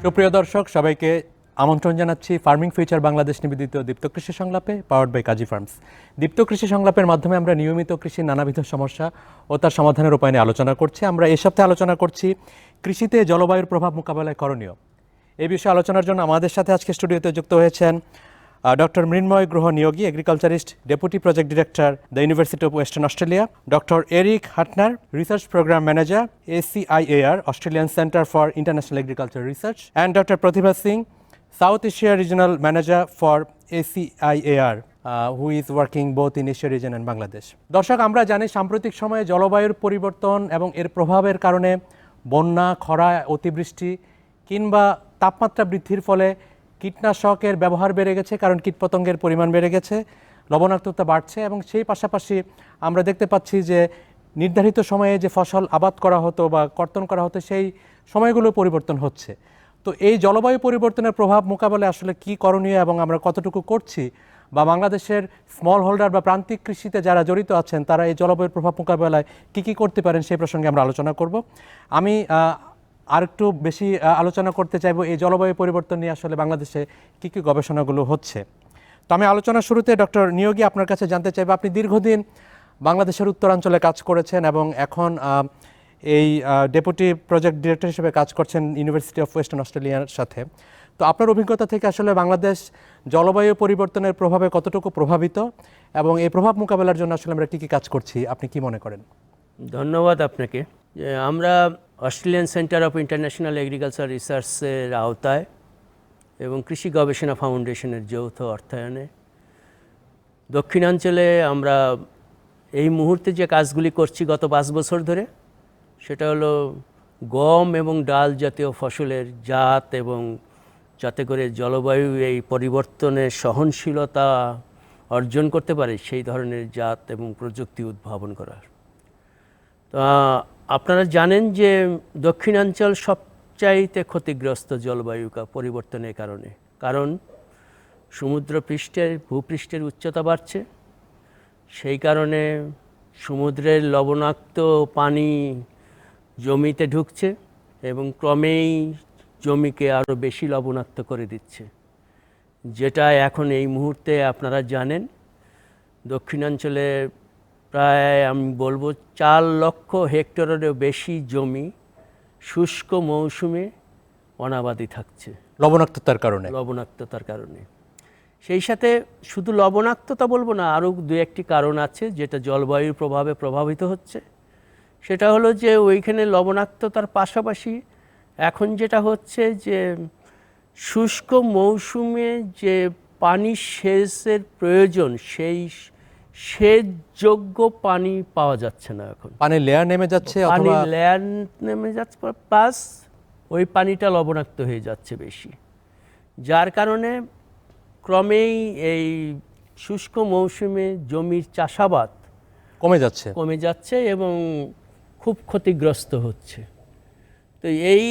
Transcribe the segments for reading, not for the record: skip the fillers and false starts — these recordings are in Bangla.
সুপ্রিয় দর্শক সবাইকে আমন্ত্রণ জানাচ্ছি ফার্মিং ফিউচার বাংলাদেশ নিবেদিত দীপ্ত কৃষি সংলাপে পাওয়ার্ড বাই কাজী ফার্মস। দীপ্ত কৃষি সংলাপের মাধ্যমে আমরা নিয়মিত কৃষির নানাবিধ সমস্যা ও তার সমাধানের উপায় নিয়ে আলোচনা করছি। আমরা এই সপ্তাহে আলোচনা করছি কৃষিতে জলবায়ুর প্রভাব মোকাবেলায় করণীয়। এই বিষয়ে আলোচনার জন্য আমাদের সাথে আজকে স্টুডিওতে যুক্ত হয়েছেন doctor Mrinmoy Graha Neogi, agriculturist, deputy project director, the University of Western Australia; doctor Eric Huttner, research program manager, ACIAR, Australian Centre for International Agriculture Research; and doctor Pratibha Singh, South Asia regional manager for ACIAR, who is working both in Asia region and Bangladesh. দর্শক, আমরা জানি সাম্প্রতিক সময়ে জলবায়ুর পরিবর্তন এবং এর প্রভাবের কারণে বন্যা, খরা, অতিবৃষ্টি কিংবা তাপমাত্রা বৃদ্ধির ফলে কীটনাশকের ব্যবহার বেড়ে গেছে, কারণ কীটপতঙ্গের পরিমাণ বেড়ে গেছে, লবণাক্ততা বাড়ছে এবং সেই পাশাপাশি আমরা দেখতে পাচ্ছি যে নির্ধারিত সময়ে যে ফসল আবাদ করা হতো বা কর্তন করা হতো সেই সময়গুলো পরিবর্তন হচ্ছে। তো এই জলবায়ু পরিবর্তনের প্রভাব মোকাবেলায় আসলে কী করণীয় এবং আমরা কতটুকু করছি, বা বাংলাদেশের স্মল হোল্ডার বা প্রান্তিক কৃষিতে যারা জড়িত আছেন তারা এই জলবায়ুর প্রভাব মোকাবেলায় কী করতে পারেন সেই প্রসঙ্গে আমরা আলোচনা করব। আমি আর একটু বেশি আলোচনা করতে চাইবো এই জলবায়ু পরিবর্তন নিয়ে আসলে বাংলাদেশে কী গবেষণাগুলো হচ্ছে। তো আমি আলোচনার শুরুতে ডক্টর নিয়োগী আপনার কাছে জানতে চাইবো, আপনি দীর্ঘদিন বাংলাদেশের উত্তরাঞ্চলে কাজ করেছেন এবং এখন এই ডেপুটি প্রজেক্ট ডিরেক্টর হিসেবে কাজ করছেন ইউনিভার্সিটি অফ ওয়েস্টার্ন অস্ট্রেলিয়ার সাথে। তো আপনার অভিজ্ঞতা থেকে আসলে বাংলাদেশ জলবায়ু পরিবর্তনের প্রভাবে কতটুকু প্রভাবিত এবং এই প্রভাব মোকাবেলার জন্য আসলে আমরা কী কাজ করছি, আপনি কি মনে করেন? ধন্যবাদ আপনাকে। আমরা Australian centre of international agriculture রিসার্চের আওতায় এবং কৃষি গবেষণা ফাউন্ডেশনের যৌথ অর্থায়নে দক্ষিণাঞ্চলে আমরা এই মুহূর্তে যে কাজগুলি করছি গত 5 বছর ধরে, সেটা হলো গম এবং ডাল জাতীয় ফসলের জাত এবং যাতে করে জলবায়ু এই পরিবর্তনের সহনশীলতা অর্জন করতে পারে সেই ধরনের জাত এবং প্রযুক্তি উদ্ভাবন করার। তা আপনারা জানেন যে দক্ষিণাঞ্চল সবচাইতে ক্ষতিগ্রস্ত জলবায়ু পরিবর্তনের কারণে, কারণ ভূপৃষ্ঠের উচ্চতা বাড়ছে, সেই কারণে সমুদ্রের লবণাক্ত পানি জমিতে ঢুকছে এবং ক্রমেই জমিকে আরও বেশি লবণাক্ত করে দিচ্ছে, যেটা এখন এই মুহূর্তে আপনারা জানেন দক্ষিণাঞ্চলে প্রায় আমি বলবো 4 লক্ষ হেক্টরেরও বেশি জমি শুষ্ক মৌসুমে অনাবাদি থাকছে লবণাক্ততার কারণে। সেই সাথে শুধু লবণাক্ততা বলবো না, আরও 2-1টি কারণ আছে যেটা জলবায়ুর প্রভাবে প্রভাবিত হচ্ছে। সেটা হলো যে ওইখানে লবণাক্ততার পাশাপাশি এখন যেটা হচ্ছে যে শুষ্ক মৌসুমে যে পানি সেচের প্রয়োজন, সেই সেচযোগ্য পানি পাওয়া যাচ্ছে না। এখন পানির লেয়ার নেমে যাচ্ছে, প্লাস ওই পানিটা লবণাক্ত হয়ে যাচ্ছে বেশি, যার কারণে ক্রমেই এই শুষ্ক মৌসুমে জমির চাষাবাদ কমে যাচ্ছে এবং খুব ক্ষতিগ্রস্ত হচ্ছে। তো এই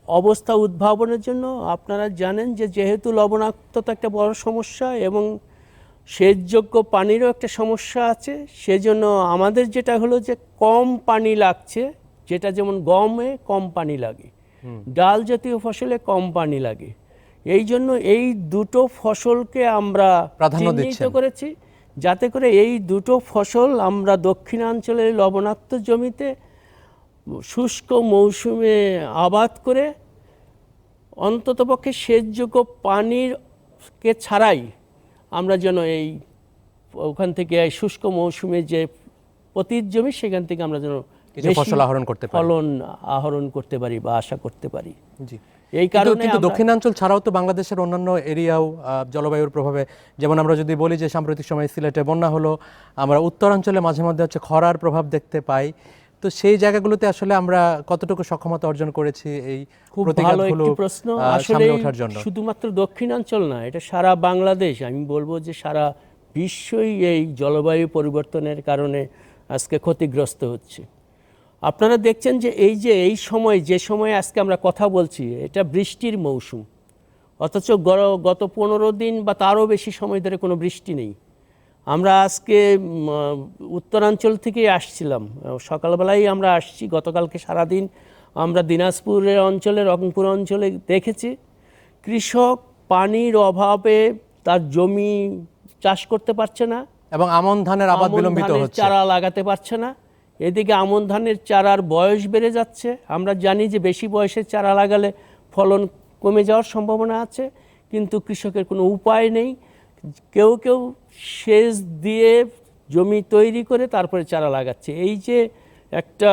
অবস্থা উদ্ভাবনের জন্য আপনারা জানেন যে যেহেতু লবণাক্ততা একটা বড় সমস্যা এবং সেচযোগ্য পানিরও একটা সমস্যা আছে, সেজন্য আমাদের যেটা হলো যে কম পানি লাগছে, যেটা যেমন গমে কম পানি লাগে, ডাল জাতীয় ফসলে কম পানি লাগে, এই জন্য এই দুটো ফসলকে আমরা চিহ্নিত করেছি যাতে করে এই দুটো ফসল আমরা দক্ষিণাঞ্চলের লবণাক্ত জমিতে শুষ্ক মৌসুমে আবাদ করে অন্ততপক্ষে সেচযোগ্য পানিরকে ছাড়াই আমরা যেন এই ওখান থেকে শুষ্ক মৌসুমে যে পতিত জমি সেখান থেকে আমরা যেন ফলন আহরণ করতে পারি বা আশা করতে পারি। এই কারণে কিন্তু দক্ষিণাঞ্চল ছাড়াও তো বাংলাদেশের অন্যান্য এরিয়াও জলবায়ুর প্রভাবে, যেমন আমরা যদি বলি যে সাম্প্রতিক সময়ে সিলেটে বন্যা হলো, আমরা উত্তরাঞ্চলে মাঝে মধ্যে খরার প্রভাব দেখতে পাই। তো সেই জায়গাগুলোতে আসলে আমরা কতটুকু সক্ষমতা অর্জন করেছি এই প্রতিঘাতগুলো সামলে ওঠার জন্য? শুধুমাত্র দক্ষিণাঞ্চল না, এটা সারা বাংলাদেশ, আমি বলবো যে সারা বিশ্বই এই জলবায়ু পরিবর্তনের কারণে আজকে ক্ষতিগ্রস্ত হচ্ছে। আপনারা দেখছেন যে এই সময় যে সময় আজকে আমরা কথা বলছি এটা বৃষ্টির মৌসুম, অথচ গত 15 দিন বা তারও বেশি সময় ধরে কোনো বৃষ্টি নেই। আমরা আজকে উত্তরাঞ্চল থেকে আসছিলাম, সকালবেলায় আমরা আসছি, গতকালকে সারাদিন আমরা দিনাজপুরের অঞ্চলে, রংপুর অঞ্চলে দেখেছি কৃষক পানির অভাবে তার জমি চাষ করতে পারছে না এবং আমন ধানের আবাদ আমন বিলম্বিত ধানের হচ্ছে। চারা লাগাতে পারছে না। এদিকে আমন ধানের চারার বয়স বেড়ে যাচ্ছে। আমরা জানি যে বেশি বয়সের চারা লাগালে ফলন কমে যাওয়ার সম্ভাবনা আছে, কিন্তু কৃষকের কোনো উপায় নেই। কেউ কেউ সেচ দিয়ে জমি তৈরি করে তারপরে চারা লাগাচ্ছে। এই যে একটা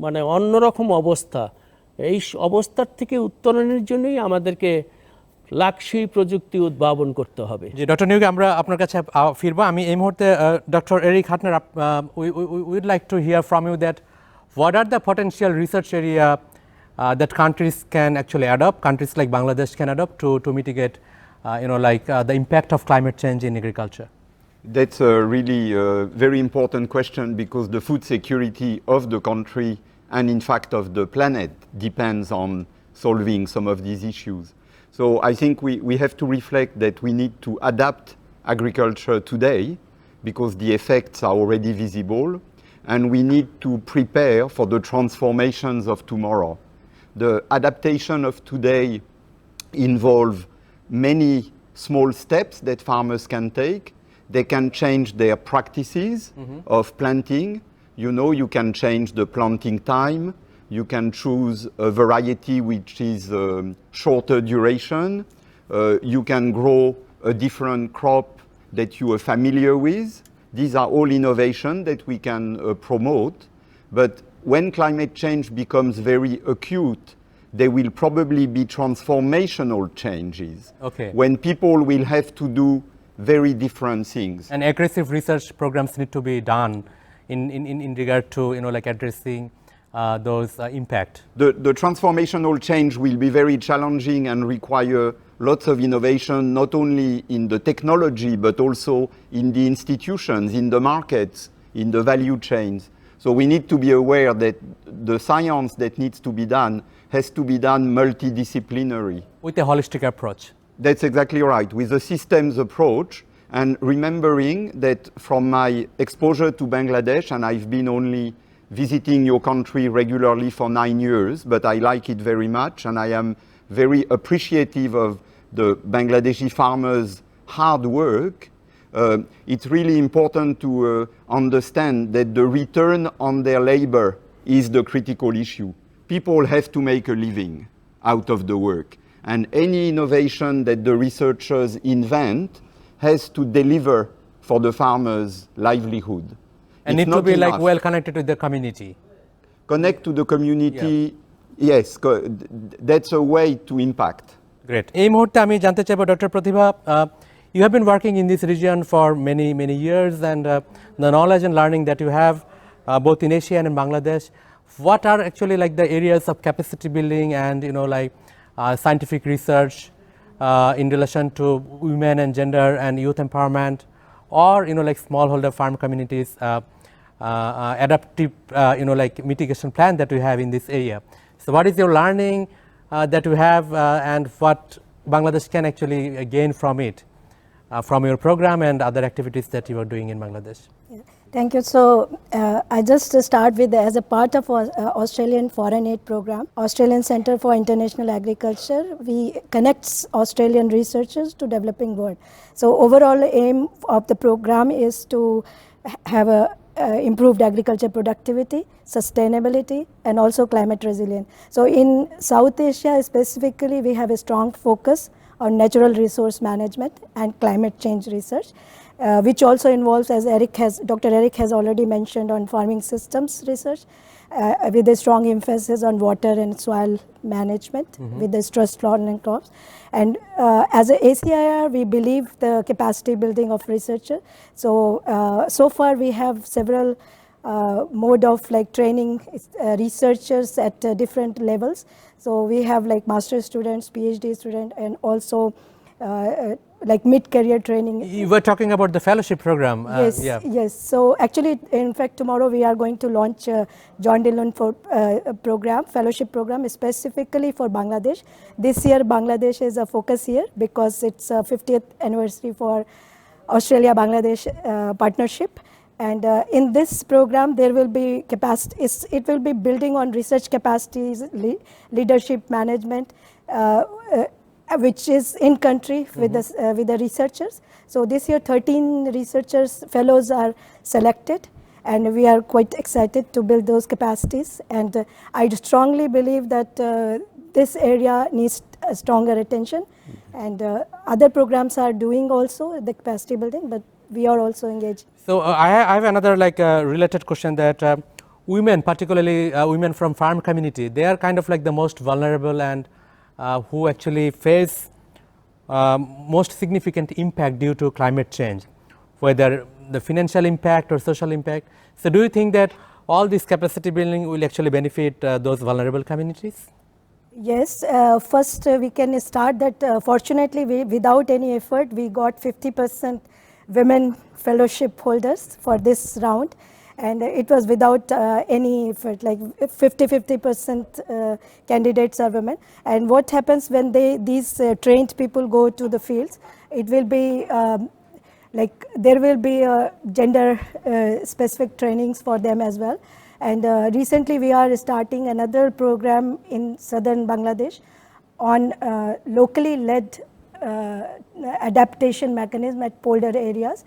মানে অন্যরকম অবস্থা, এই অবস্থার থেকে উত্তরণের জন্যই আমাদেরকে লাক্সই প্রযুক্তি উদ্ভাবন করতে হবে। জি ডক্টর নিয়োগে আমরা আপনার কাছে ফিরবো। আমি এই মুহূর্তে doctor Eric Huttner, would like to hear from you that what are the potential research area that countries can actually adopt, countries like Bangladesh can adopt to mitigate the impact of climate change in agriculture? That's a really very important question, because the food security of the country and in fact of the planet depends on solving some of these issues. So I think we have to reflect that we need to adapt agriculture today because the effects are already visible, and we need to prepare for the transformations of tomorrow. The adaptation of today involve many small steps that farmers can take. They can change their practices of planting. You know, you can change the planting time. You can choose a variety which is shorter duration. You can grow a different crop that you are familiar with. These are all innovation that we can promote. But when climate change becomes very acute, there will probably be transformational changes. Okay. When people will have to do very different things. And aggressive research programs need to be done in regard to addressing those impact. The transformational change will be very challenging and require lots of innovation, not only in the technology, but also in the institutions, in the markets, in the value chains. So we need to be aware that the science that needs to be done has to be done multidisciplinary. With a holistic approach. That's exactly right, with a systems approach, and remembering that from my exposure to Bangladesh, and I've been only visiting your country regularly for 9 years, but I like it very much, and I am very appreciative of the Bangladeshi farmers' hard work. It's really important to understand that the return on their labor is the critical issue. People have to make a living out of the work, and any innovation that the researchers invent has to deliver for the farmers' livelihood. And need to be like well connected with the community. Connect to the community, yes, that's a way to impact. Great. এই মুহূর্তে আমি জানতে চাইবো doctor Pratibha, you have been working in this region for many years, and the knowledge and learning that you have both in Asia and in Bangladesh, what are actually like the areas of capacity building and scientific research in relation to women and gender and youth empowerment, or smallholder farm communities adaptive mitigation plan that we have in this area? So what is your learning that you have and what Bangladesh can actually gain from it, from your program and other activities that you are doing in Bangladesh? Thank you. So I just start with, as a part of Australian Foreign Aid Program, Australian Centre for International Agriculture, we connect Australian researchers to developing world. So overall aim of the program is to have a improved agriculture productivity, sustainability, and also climate resilience. So in South Asia specifically, we have a strong focus on natural resource management and climate change research, which also involves, as Dr. Eric has already mentioned, on farming systems research, with a strong emphasis on water and soil management, with the stress tolerant crops. And as a ACIR, we believe the capacity building of researchers. So far we have several mode of training researchers at different levels. So we have master students, PhD student, and also mid-career training. You were talking about the fellowship program. Yes, yes. So actually, in fact, tomorrow we are going to launch John Dillon program, fellowship program specifically for Bangladesh. This year, Bangladesh is a focus year because it's 50th anniversary for Australia-Bangladesh partnership. And in this program, there will be capacity. It will be building on research capacities, leadership management, which is in country with the researchers. So this year, 13 researchers fellows are selected, and we are quite excited to build those capacities. And I strongly believe that this area needs a stronger attention, and other programs are doing also the capacity building, but we are also engaged. So I have another related question that women, particularly women from farm community, they are kind of like the most vulnerable and who actually face most significant impact due to climate change, whether the financial impact or social impact. So do you think that all this capacity building will actually benefit those vulnerable communities? Yes, first we can start that fortunately without any effort we got 50% women fellowship holders for this round, and it was without any effort, like 50% candidates are women. And what happens when these trained people go to the fields, it will be like there will be gender specific trainings for them as well. And recently we are starting another program in southern Bangladesh on locally led adaptation mechanism at polder areas,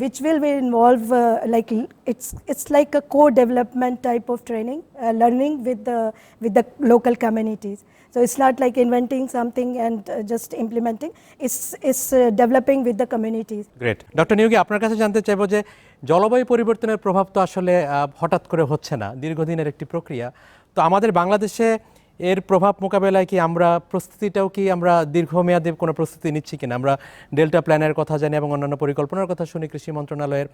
which will involve like it's like a co-development type of training, learning with the local communities. So it's not like inventing something and just implementing. It's developing with the communities. Great. Dr. Niyugi, আপনার কাছে জানতে চাইবো যে জলবায়ু পরিবর্তনের প্রভাব তো আসলে হঠাৎ করে হচ্ছে না, দীর্ঘদিনের একটি প্রক্রিয়া। তো আমাদের বাংলাদেশে এর প্রভাব মোকাবেলায় কি আমরা প্রস্তুতিটাও কি আমরা দীর্ঘমেয়াদী কোনো প্রস্তুতি নিচ্ছি কিনা? আমরা ডেল্টা প্ল্যানের কথা জানি এবং অন্যান্য পরিকল্পনার কথা শুনি কৃষি মন্ত্রণালয়ের।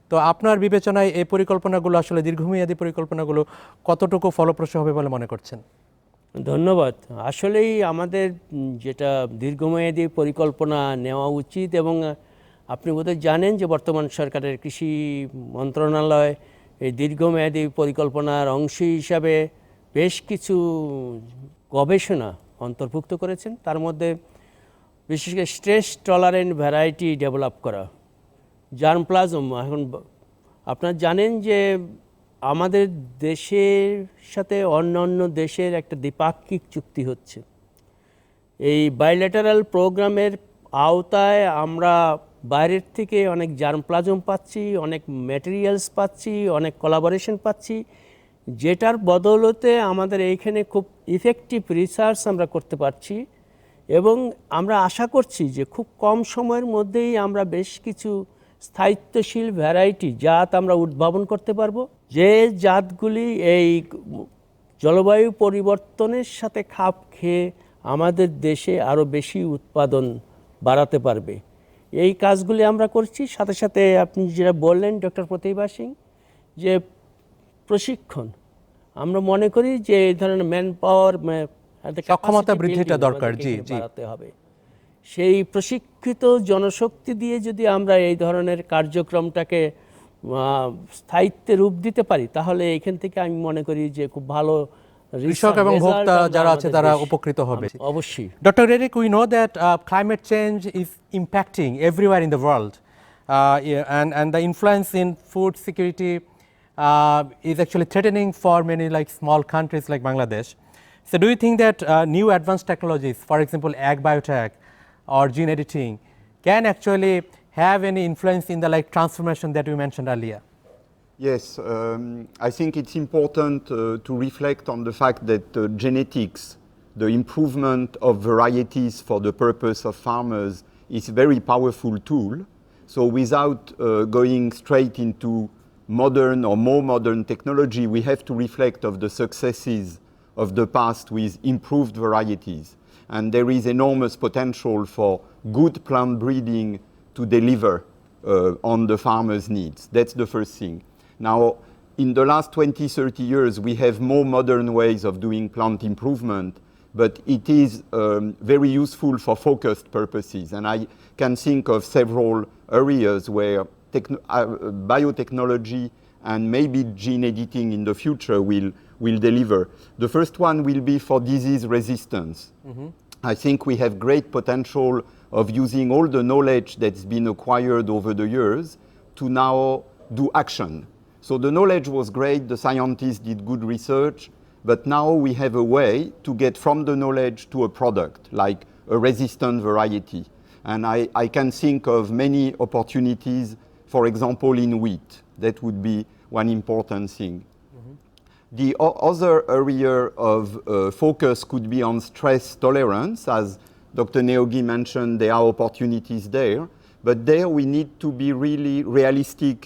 তো আপনার বিবেচনায় এই পরিকল্পনাগুলো আসলে দীর্ঘমেয়াদী পরিকল্পনাগুলো কতটুকু ফলপ্রসূ হবে বলে মনে করছেন? ধন্যবাদ। আসলেই আমাদের যেটা দীর্ঘমেয়াদী পরিকল্পনা নেওয়া উচিত, এবং আপনি বোধহয় জানেন যে বর্তমান সরকারের কৃষি মন্ত্রণালয় এই দীর্ঘমেয়াদী পরিকল্পনার অংশ হিসাবে বেশ কিছু গবেষণা অন্তর্ভুক্ত করেছেন। তার মধ্যে বিশেষ করে স্ট্রেস টলারেন্ট ভ্যারাইটি ডেভেলপ করা, জার্মপ্লাজম। এখন আপনারা জানেন যে আমাদের দেশের সাথে অন্যান্য দেশের একটা দ্বিপাক্ষিক চুক্তি হচ্ছে। এই বাইল্যাটারাল প্রোগ্রামের আওতায় আমরা বাইরের থেকে অনেক জার্মপ্লাজম পাচ্ছি, অনেক ম্যাটেরিয়ালস পাচ্ছি, অনেক কোলাবোরেশন পাচ্ছি, যেটার বদৌলতে আমাদের এইখানে খুব ইফেক্টিভ রিসার্চ আমরা করতে পারছি, এবং আমরা আশা করছি যে খুব কম সময়ের মধ্যেই আমরা বেশ কিছু স্থায়িত্বশীল ভ্যারাইটি জাত আমরা উদ্ভাবন করতে পারবো, যে জাতগুলি এই জলবায়ু পরিবর্তনের সাথে খাপ খেয়ে আমাদের দেশে আরও বেশি উৎপাদন বাড়াতে পারবে। এই কাজগুলি আমরা করছি। সাথে সাথে আপনি যেটা বললেন ডক্টর প্রতিভা সিং, যে প্রশিক্ষণ, আমরা মনে করি যে এই ধরনের ম্যান পাওয়ার সক্ষমতা বৃদ্ধিটা দরকার, বাড়াতে হবে। সেই প্রশিক্ষিত জনশক্তি দিয়ে যদি আমরা এই ধরনের কার্যক্রমটাকে স্থায়িত্বে রূপ দিতে পারি, তাহলে এখান থেকে আমি মনে করি যে খুব ভালো কৃষক এবং ভোক্তা যারা আছে তারা উপকৃত হবে। অবশ্যই। Dr. Reddick, we know that climate change is impacting everywhere in the world, and the influence in food security is actually threatening for many like small countries like Bangladesh. So do you think that new advanced technologies, for example ag biotech or gene editing, can actually have any influence in the like transformation that you mentioned earlier? Yes, I think it's important to reflect on the fact that genetics, the improvement of varieties for the purpose of farmers, is a very powerful tool. So without going straight into modern or more modern technology, we have to reflect of the successes of the past with improved varieties. And there is enormous potential for good plant breeding to deliver on the farmers' needs. That's the first thing. Now, in the last 20, 30 years, we have more modern ways of doing plant improvement, but it is very useful for focused purposes. And I can think of several areas where biotechnology and maybe gene editing in the future will deliver. The first one will be for disease resistance. I think we have great potential of using all the knowledge that's been acquired over the years to now do action. So the knowledge was great, the scientists did good research, but now we have a way to get from the knowledge to a product, like a resistant variety. And I can think of many opportunities, for example, in wheat. That would be one important thing. The other area of focus could be on stress tolerance. As Dr. Neogi mentioned, there are opportunities there, but there we need to be really realistic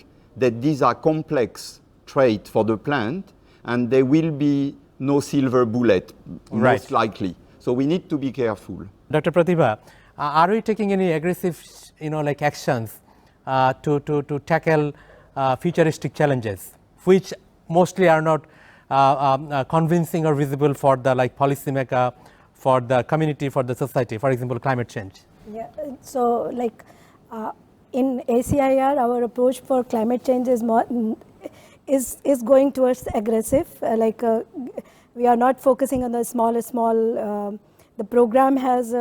that these are complex traits for the plant, and there will be no silver bullet, most likely. So we need to be careful. Dr. Pratibha, are we taking any aggressive, like actions to tackle futuristic challenges, which mostly are not convincing or visible for the policymaker, for the community, for the society, for example, climate change? Yeah, so in ACIR, our approach for climate change is more is going towards aggressive. We are not focusing on the small. The program has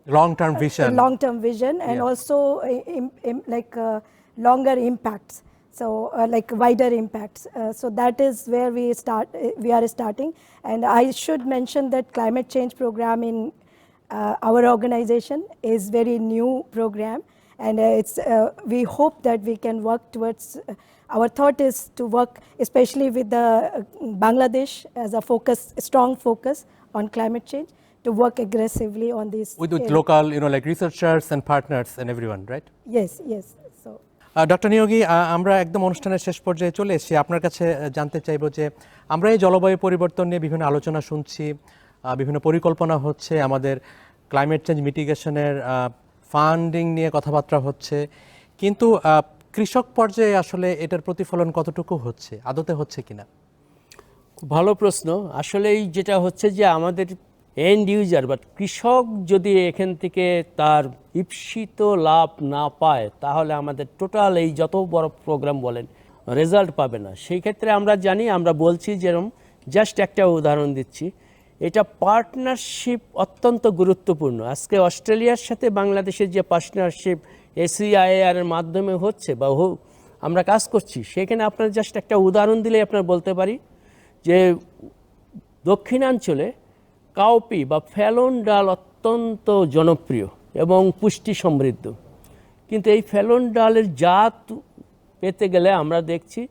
long-term vision. Long-term vision, and also longer impacts. So wider impacts. So that is where we are starting. And I should mention that climate change program in our organization is very new program, and we hope that we can work towards. Our thought is to work especially with the Bangladesh as a strong focus on climate change, to work aggressively on this. With local, researchers and partners and everyone, right? Yes. So. Doctor Niyogi, আমরা একদম অনুষ্ঠানের শেষ পর্যায়ে চলে এসেছি। আপনার কাছে জানতে চাইব যে আমরা এই জলবায়ু পরিবর্তন নিয়ে বিভিন্ন আলোচনা শুনছি, বিভিন্ন পরিকল্পনা হচ্ছে, আমাদের ক্লাইমেট চেঞ্জ মিটিগেশনের ফান্ডিং নিয়ে কথাবার্তা হচ্ছে, কিন্তু কৃষক পর্যায়ে আসলে এটার প্রতিফলন কতটুকু হচ্ছে, আদতে হচ্ছে কিনা? খুব ভালো প্রশ্ন। আসলেই যেটা হচ্ছে যে আমাদের এন্ড ইউজার বা কৃষক যদি এখান থেকে তার ঈপ্সিত লাভ না পায়, তাহলে আমাদের টোটাল এই যত বড় প্রোগ্রাম বলেন রেজাল্ট পাবে না। সেই ক্ষেত্রে আমরা জানি, আমরা বলছি যেরকম, জাস্ট একটা উদাহরণ দিচ্ছি, এটা পার্টনারশিপ অত্যন্ত গুরুত্বপূর্ণ। আজকে অস্ট্রেলিয়ার সাথে বাংলাদেশের যে পার্টনারশিপ ACIR এর মাধ্যমে হচ্ছে বা আমরা কাজ করছি, সেখানে আপনার জাস্ট একটা উদাহরণ দিলে আপনার বলতে পারি যে দক্ষিণাঞ্চলে কাউপি বা ফেলন ডাল অত্যন্ত জনপ্রিয় এবং পুষ্টি সমৃদ্ধ, কিন্তু এই ফেলন ডালের জাত পেতে গেলে আমরা দেখছি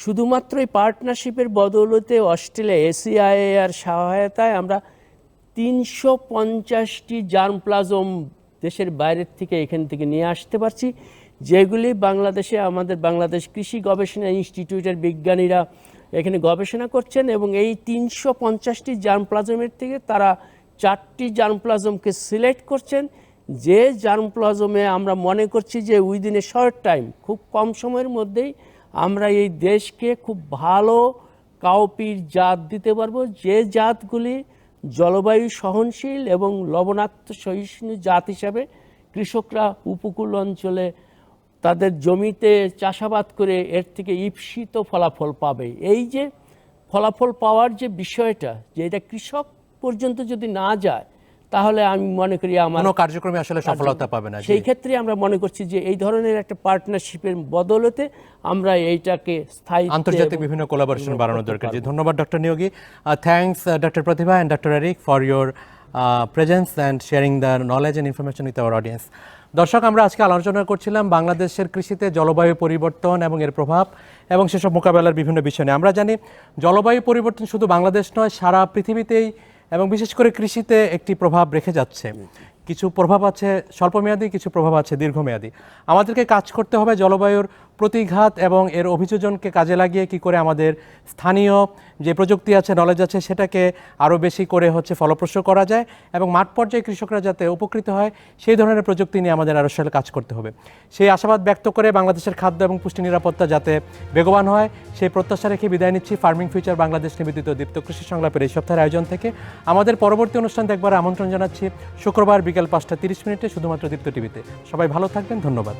শুধুমাত্র এই পার্টনারশিপের বদৌলতে অস্ট্রেলিয়া ACIR সহায়তায় আমরা 350টি জার্মপ্লাজম দেশের বাইরের থেকে এখান থেকে নিয়ে আসতে পারছি, যেগুলি বাংলাদেশে আমাদের বাংলাদেশ কৃষি গবেষণা ইনস্টিটিউটের বিজ্ঞানীরা এখানে গবেষণা করছেন, এবং এই 350টি জার্মপ্লাজমের থেকে তারা 4টি জার্মপ্লাজমকে সিলেক্ট করছেন, যে জার্মপ্লাজমে আমরা মনে করছি যে উইদিন এ শর্ট টাইম, খুব কম সময়ের মধ্যেই আমরা এই দেশকে খুব ভালো কাউপির জাত দিতে পারবো, যে জাতগুলি জলবায়ু সহনশীল এবং লবণাক্ত সহিষ্ণু জাত হিসাবে কৃষকরা উপকূল অঞ্চলে তাদের জমিতে চাষাবাদ করে এর থেকে ঈপ্সিত ফলাফল পাবে। এই যে ফলাফল পাওয়ার যে বিষয়টা, যে এটা কৃষক পর্যন্ত যদি না যায়, তাহলে আমি মনে করি আমার কোনো কার্যক্রমে আসলে সফলতা পাবে না। সেই ক্ষেত্রে আমরা মনে করছি যে এই ধরনের একটা পার্টনারশিপের বদলতে আমরা এইটাকে স্থায়ী আন্তর্জাতিক বিভিন্ন কোলাবোরেশন বাড়ানো দরকার। জি, ধন্যবাদ doctor Niyogi. Thanks doctor Pratibha and doctor Eric for your presence and sharing the knowledge and information with our audience. দর্শক, আমরা আজকে আলোচনা করছিলাম বাংলাদেশের কৃষিতে জলবায়ু পরিবর্তন এবং এর প্রভাব এবং সেসব মোকাবেলার বিভিন্ন বিষয় নিয়ে। আমরা জানি জলবায়ু পরিবর্তন শুধু বাংলাদেশ নয়, সারা পৃথিবীতেই এবং বিশেষ করে কৃষিতে একটি প্রভাব রেখে যাচ্ছে। কিছু প্রভাব আছে স্বল্পমেয়াদী, কিছু প্রভাব আছে দীর্ঘমেয়াদী। আমাদেরকে কাজ করতে হবে জলবায়ুর প্রতিঘাত এবং এর অভিযোজনকে কাজে লাগিয়ে কি করে আমাদের স্থানীয় যে প্রযুক্তি আছে, নলেজ আছে, সেটাকে আরও বেশি করে ফলপ্রসূ করা যায় এবং মাঠ পর্যায়ে কৃষকরা যাতে উপকৃত হয়, সেই ধরনের প্রযুক্তি নিয়ে আমাদের আরও কাজ করতে হবে। সেই আশাবাদ ব্যক্ত করে বাংলাদেশের খাদ্য এবং পুষ্টি নিরাপত্তা যাতে বেগবান হয়, সেই প্রত্যাশা রেখে বিদায় নিচ্ছি ফার্মিং ফিউচার বাংলাদেশ নিবেদিত দীপ্ত কৃষি সংলাপের এই সপ্তাহের আয়োজন থেকে। আমাদের পরবর্তী অনুষ্ঠান দেখবার আমন্ত্রণ জানাচ্ছি শুক্রবার বিকেল 5টা 30 মিনিটে শুধুমাত্র দীপ্ত টিভিতে। সবাই ভালো থাকবেন, ধন্যবাদ।